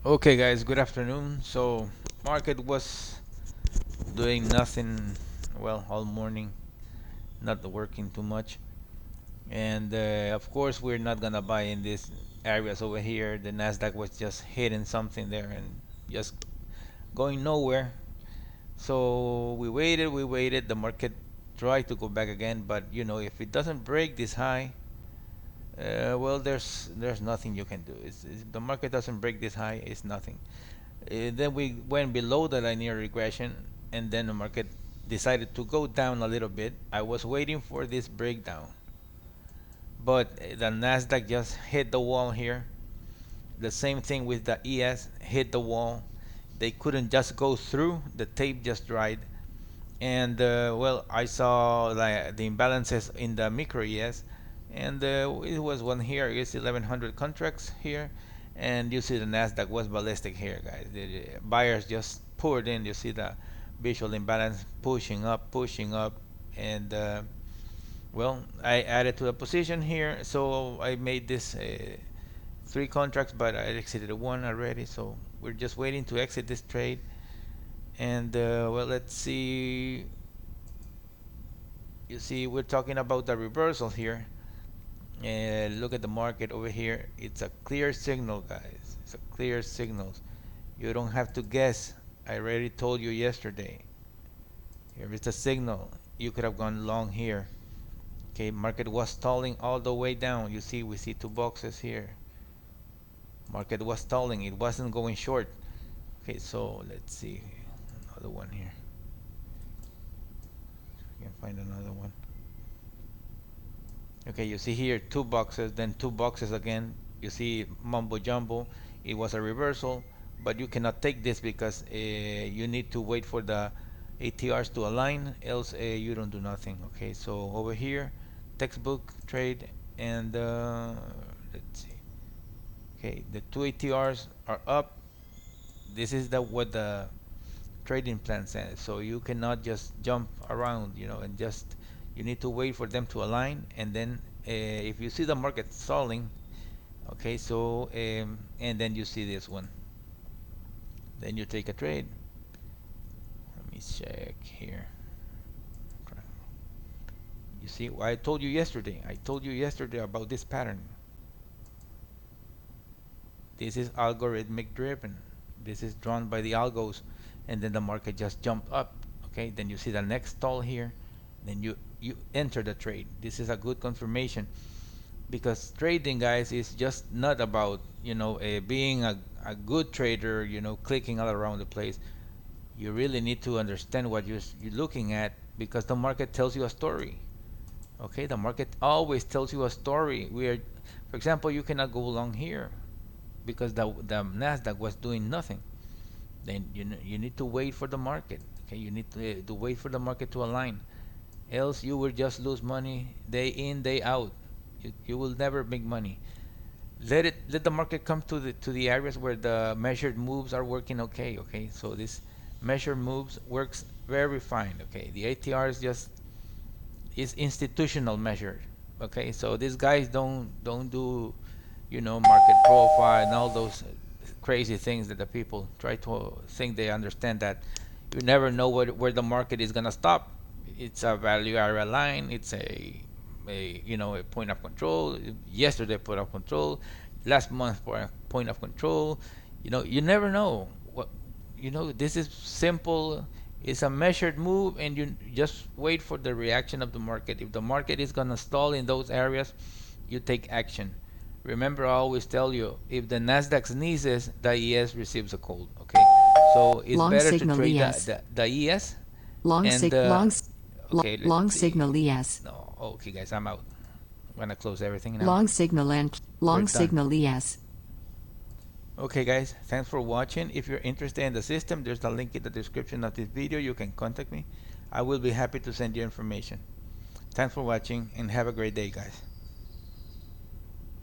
Okay guys, good afternoon. So market was doing nothing, well, all morning, not working too much. And of course we're not gonna buy in these areas over here. The Nasdaq was just hitting something there and just going nowhere. So we waited. The market tried to go back again, but if it doesn't break this high, well, there's nothing you can do. If the market doesn't break this high, it's nothing. Then we went below the linear regression, and then the market decided to go down a little bit. I was waiting for this breakdown, but the Nasdaq just hit the wall here. The same thing with the ES, hit the wall. They couldn't just go through. The tape just dried, and well, I saw the imbalances in the micro ES, and it was one here. It's 1100 contracts here, and you see the Nasdaq was ballistic here, guys. The buyers just poured in. You see the visual imbalance pushing up, and well, I added to the position here, so I made this three contracts, but I exited one already. So we're just waiting to exit this trade, and well, let's see. You see, we're talking about the reversal here. And look at the market over here. It's a clear signal, guys. It's a clear signal. You don't have to guess. I already told you yesterday. Here is the signal. You could have gone long here. Okay, market was stalling all the way down. You see, we see two boxes here. Market was stalling. It wasn't going short. Okay, so let's see another one here. We can find another one. Okay, you see here two boxes, then two boxes again. You see mumbo jumbo. It was a reversal, but you cannot take this because you need to wait for the ATRs to align, else you don't do nothing. Okay, so over here, textbook trade, and let's see. Okay, the two ATRs are up. This is what the trading plan says. So you cannot just jump around, and just you need to wait for them to align, and then if you see the market stalling, okay, so and then you see this one, then you take a trade. Let me check here. You see, I told you yesterday. I told you yesterday about this pattern. This is algorithmic driven. This is drawn by the algos, and then the market just jumped up. Okay, then you see the next stall here, then you enter the trade. This is a good confirmation, because trading, guys, is just not about being a good trader, clicking all around the place. You really need to understand what you're looking at, because the market tells you a story. Okay, the market always tells you a story. For example, you cannot go long here because the Nasdaq was doing nothing. Then you need to wait for the market. Okay, you need to wait for the market to align, else you will just lose money day in, day out. You will never make money. Let the market come to the areas where the measured moves are working. Okay, so this measured moves works very fine. Okay, the ATR is institutional measure. Okay, so these guys don't do market profile and all those crazy things that the people try to think they understand, that you never know where the market is gonna stop. It's a value area line. It's a point of control. Yesterday point of control, last month point of control. You never know what. This is simple. It's a measured move, and you just wait for the reaction of the market. If the market is gonna stall in those areas, you take action. Remember, I always tell you, if the Nasdaq sneezes, the ES receives a cold. Okay, so it's Long better to signal trade ES. the ES. Long And sig long okay, long let's see. signal ES. No, okay, guys, I'm out. I'm gonna close everything now. Long signal and We're long done. signal ES. Okay, guys, thanks for watching. If you're interested in the system, there's a link in the description of this video. You can contact me. I will be happy to send you information. Thanks for watching, and have a great day, guys.